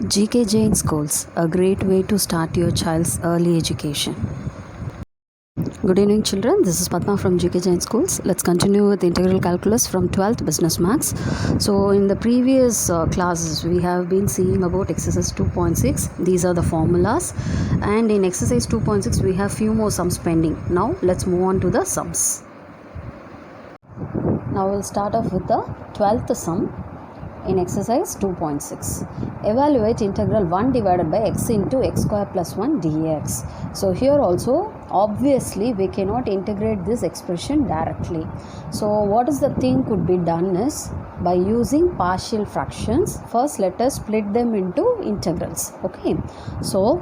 GK Jain Schools, a great way to start your child's early education. Good evening children, this is Padma from GK Jain Schools. Let's continue with integral calculus from 12th business maths. So in the previous classes we have been seeing about exercise 2.6. These are the formulas, and in exercise 2.6 we have few more sums pending. Now let's move on to the sums. Now we'll start off with the 12th sum in exercise 2.6. Evaluate integral 1 divided by x into x square plus 1 dx. So here also obviously we cannot integrate this expression directly. So what is the thing could be done is by using partial fractions. First let us split them into integrals. Okay, so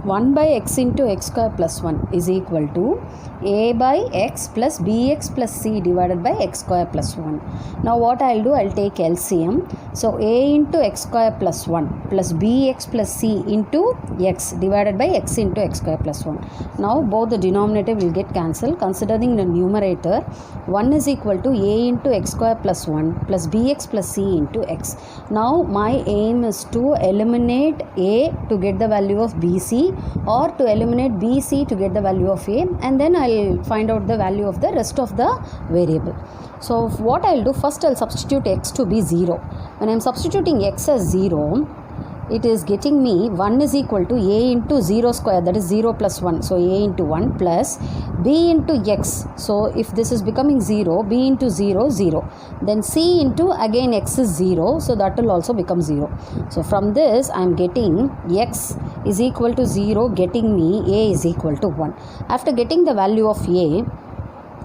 1 by x into x square plus 1 is equal to a by x plus bx plus c divided by x square plus 1. Now what I'll do, I'll take LCM. So a into x square plus 1 plus bx plus c into x divided by x into x square plus 1. Now both the denominator will get cancelled. Considering the numerator, 1 is equal to a into x square plus 1 plus bx plus c into x. Now my aim is to eliminate a to get the value of bc, or to eliminate bc to get the value of a, and then I'll find out the value of the rest of the variable. So what I'll do, first I'll substitute x to be 0. When I'm substituting x as 0, it is getting me 1 is equal to a into 0 square, that is 0 plus 1. So a into 1 plus b into x. So if this is becoming 0, b into 0, 0. Then c into again x is 0. So that will also become 0. So from this I am getting x is equal to 0, getting me a is equal to 1. After getting the value of a,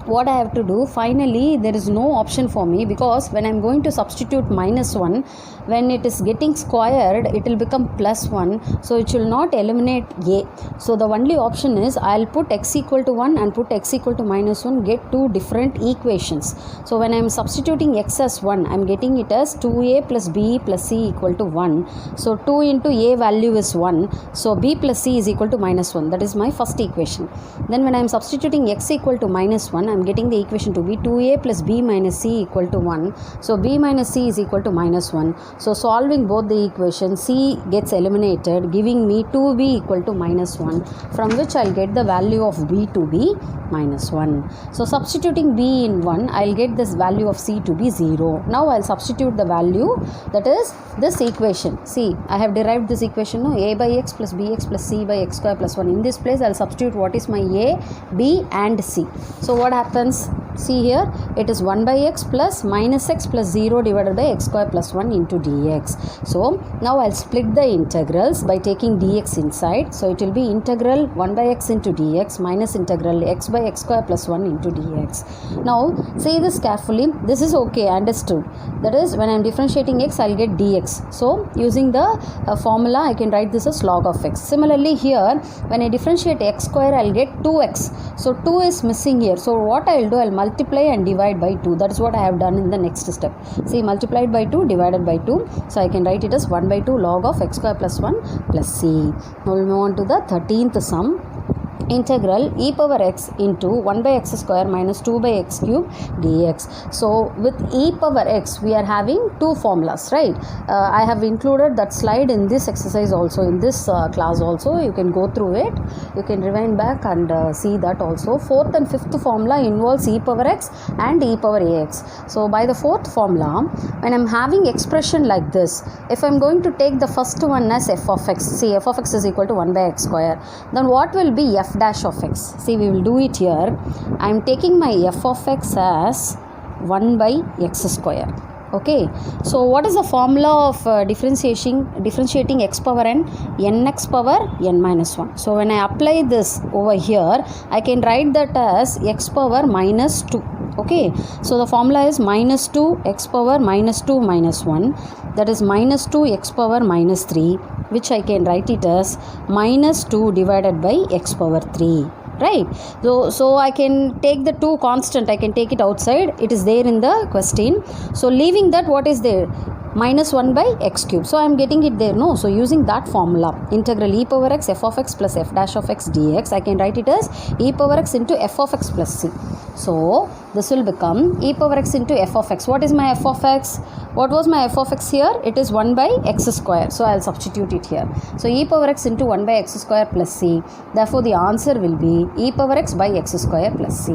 what I have to do, finally there is no option for me, because when I am going to substitute minus 1, when it is getting squared it will become plus 1, so it will not eliminate a. So the only option is I'll put x equal to 1 and put x equal to minus 1, get two different equations. So when I am substituting x as 1, I am getting it as 2a plus b plus c equal to 1. So 2 into a value is 1, so b plus c is equal to minus 1. That is my first equation. Then when I am substituting x equal to minus 1, I am getting the equation to be 2a plus b minus c equal to 1. So b minus c is equal to minus 1. So solving both the equations, c gets eliminated, giving me 2b equal to minus 1, from which I'll get the value of b to be minus 1. So substituting b in 1, I'll get this value of c to be 0. Now I'll substitute the value, that is this equation. See, I have derived this equation, no? A by x plus bx plus c by x square plus 1. In this place I'll substitute what is my a, b and c. So what happens? See here, it is 1 by x plus minus x plus 0 divided by x square plus 1 into dx. So now I'll split the integrals by taking dx inside. So it will be integral 1 by x into dx minus integral x by x square plus 1 into dx. Now see this carefully. This is okay, understood. That is, when I am differentiating x, I'll get dx. So using the formula, I can write this as log of x. Similarly here, when I differentiate x square, I'll get 2x. So 2 is missing here. So what I'll do, I'll multiply and divide by 2. That is what I have done in the next step. See, multiplied by 2, divided by 2. So I can write it as 1 by 2 log of x square plus 1 plus c. Now we'll move on to the 13th sum. Integral e power x into 1 by x square minus 2 by x cube dx. So with e power x we are having two formulas, right? I have included that slide in this exercise also, in this class also. You can go through it, you can rewind back and see that also. Fourth and fifth formula involves e power x and e power ax. So by the fourth formula, when I am having expression like this, if I am going to take the first one as f of x, see f of x is equal to 1 by x square, then what will be f dash of x? See, we will do it here. I am taking my f of x as 1 by x square. Okay, so what is the formula of differentiating x power n? Nx power n minus 1. So when I apply this over here, I can write that as x power minus 2. Okay, so the formula is minus 2 x power minus 2 minus 1, that is minus 2 x power minus 3, which I can write it as minus 2 divided by x power 3. Right, so I can take the 2 constant, I can take it outside, it is there in the question. So leaving that, what is there? minus 1 by x cube. So I am getting it there, no? So using that formula, integral e power x f of x plus f dash of x dx, I can write it as e power x into f of x plus c. So this will become e power x into f of x. What is my f of x? What was my f of x here? It is 1 by x square. So I'll substitute it here. So e power x into 1 by x square plus c. Therefore the answer will be e power x by x square plus c.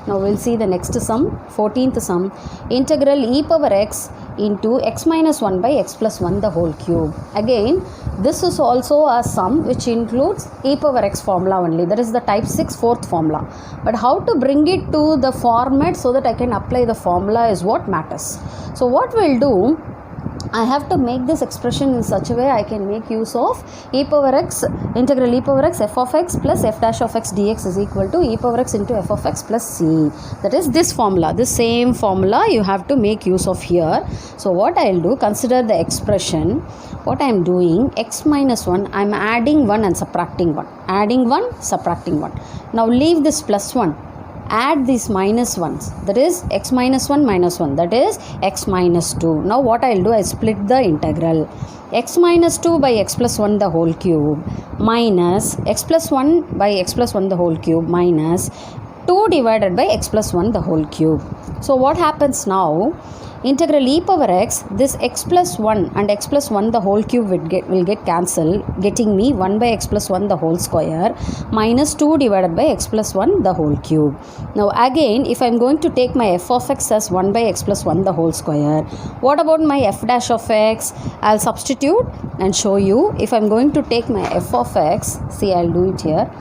Now we'll see the next sum, 14th sum. Integral e power x into x minus 1 by x plus 1 the whole cube. Again, this is also a sum which includes e power x formula only. That is the type 6 fourth formula. But how to bring it to the format so that I can apply the formula is what matters. So what we'll do, I have to make this expression in such a way I can make use of e power x, integral e power x f of x plus f dash of x dx is equal to e power x into f of x plus c. That is this formula, this same formula you have to make use of here. So what I will do, consider the expression. What I am doing, x minus 1, I am adding 1 and subtracting 1. Adding 1, subtracting 1. Now leave this plus 1. Add these minus ones, that is x minus 1 minus 1, that is x minus 2. Now what I will do, I split the integral. X minus 2 by x plus 1 the whole cube minus x plus 1 by x plus 1 the whole cube minus 2 divided by x plus 1 the whole cube. So what happens now? Integral e power x, this x plus 1 and x plus 1 the whole cube will get cancelled, getting me 1 by x plus 1 the whole square minus 2 divided by x plus 1 the whole cube. Now again, if I am going to take my f of x as 1 by x plus 1 the whole square, what about my f dash of x? I will substitute and show you. If I am going to take my f of x, see, I will do it here.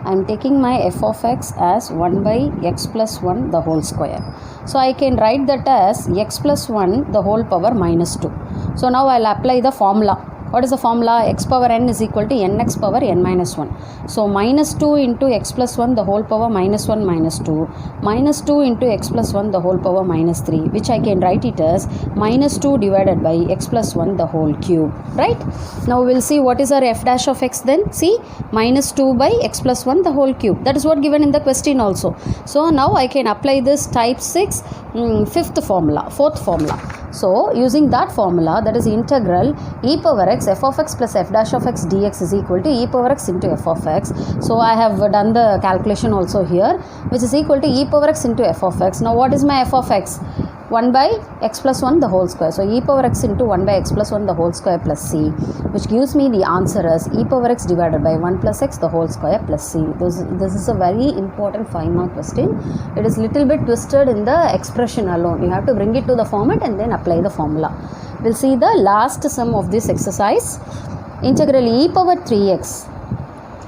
I am taking my f of x as 1 by x plus 1 the whole square. So I can write that as x plus 1 the whole power minus 2. So now I will apply the formula. What is the formula? X power n is equal to nx power n minus 1. So minus 2 into x plus 1 the whole power minus 1 minus 2 minus 2 into x plus 1 the whole power minus 3, which I can write it as minus 2 divided by x plus 1 the whole cube. Right? Now we will see what is our f dash of x then. See, minus 2 by x plus 1 the whole cube. That is what given in the question also. So now I can apply this type 6 fifth formula, fourth formula. So using that formula, that is integral e power x f of x plus f dash of x dx is equal to e power x into f of x. So I have done the calculation also here, which is equal to e power x into f of x. Now what is my f of x? 1 by x plus 1 the whole square. So e power x into 1 by x plus 1 the whole square plus c, which gives me the answer as e power x divided by 1 plus x the whole square plus c. This is a very important 5-mark question. It is little bit twisted in the expression alone. You have to bring it to the format and then apply the formula. We'll see the last sum of this exercise. Integral e power 3x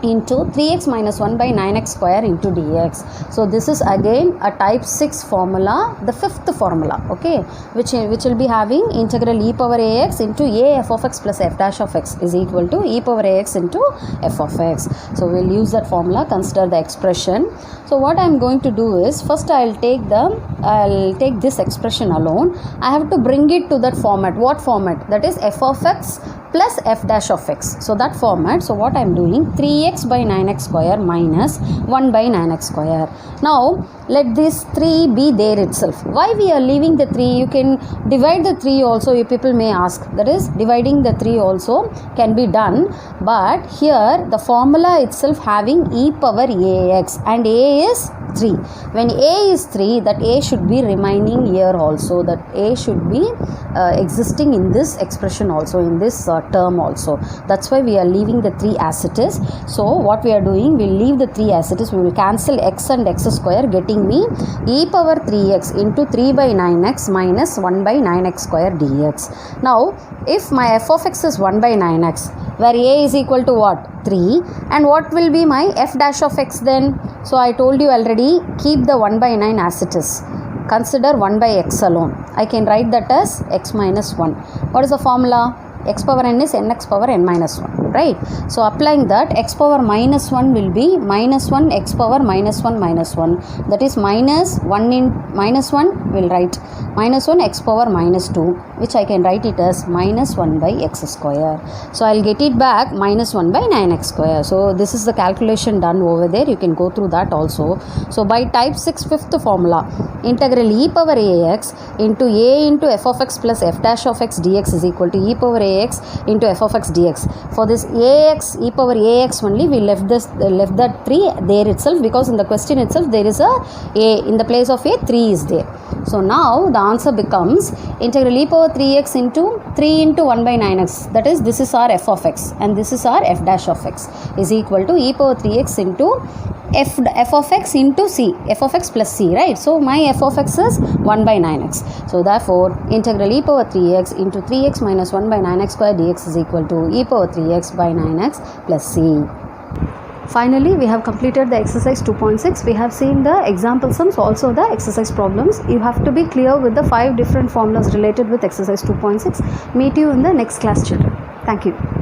into 3x minus 1 by 9x square into dx. So this is again a type 6 formula, the fifth formula, okay, which will be having integral e power ax into a f of x plus f dash of x is equal to e power ax into f of x. So we'll use that formula, consider the expression. So what I am going to do is, first I'll take this expression alone. I have to bring it to that format. What format? That is f of x plus f dash of x. So that format. So what I am doing, 3x by 9x square minus 1 by 9x square. Now let this 3 be there itself. Why we are leaving the 3? You can divide the 3 also, you people may ask. That is, dividing the 3 also can be done. But here the formula itself having e power ax and a is 3. When a is 3, that a should be remaining here also. That a should be existing in this expression also, in this term also. That's why we are leaving the 3 as it is. So what we are doing, we will leave the 3 as it is. We will cancel x and x square, getting me e power 3x into 3 by 9x minus 1 by 9x square dx. Now if my f of x is 1 by 9x, where a is equal to what? 3, and what will be my f dash of x then? So I told you already, keep the 1 by 9 as it is. Consider 1 by x alone. I can write that as x minus 1. What is the formula? X power n is nx power n minus 1, right? So applying that, x power minus 1 will be minus 1 x power minus 1 minus 1. That is minus 1 in minus 1 will write minus 1 x power minus 2, which I can write it as minus 1 by x square. So I'll get it back minus 1 by 9x square. So this is the calculation done over there. You can go through that also. So by type 6 fifth formula, integral e power ax into a into f of x plus f dash of x dx is equal to e power ax into f of x dx. For this ax, e power ax only, we left that 3 there itself, because in the question itself there is a in the place of a 3 is there. So now the answer becomes integral e power 3x into 3 into 1 by 9x, that is this is our f of x and this is our f dash of x, is equal to e power 3x into f of x into c, f of x plus c, right? So my f of x is 1 by 9x. So therefore integral e power 3x into 3x minus 1 by 9x square dx is equal to e power 3x by 9x plus c. Finally, we have completed the exercise 2.6. We have seen the example sums, also the exercise problems. You have to be clear with the 5 different formulas related with exercise 2.6. Meet you in the next class, children. Thank you.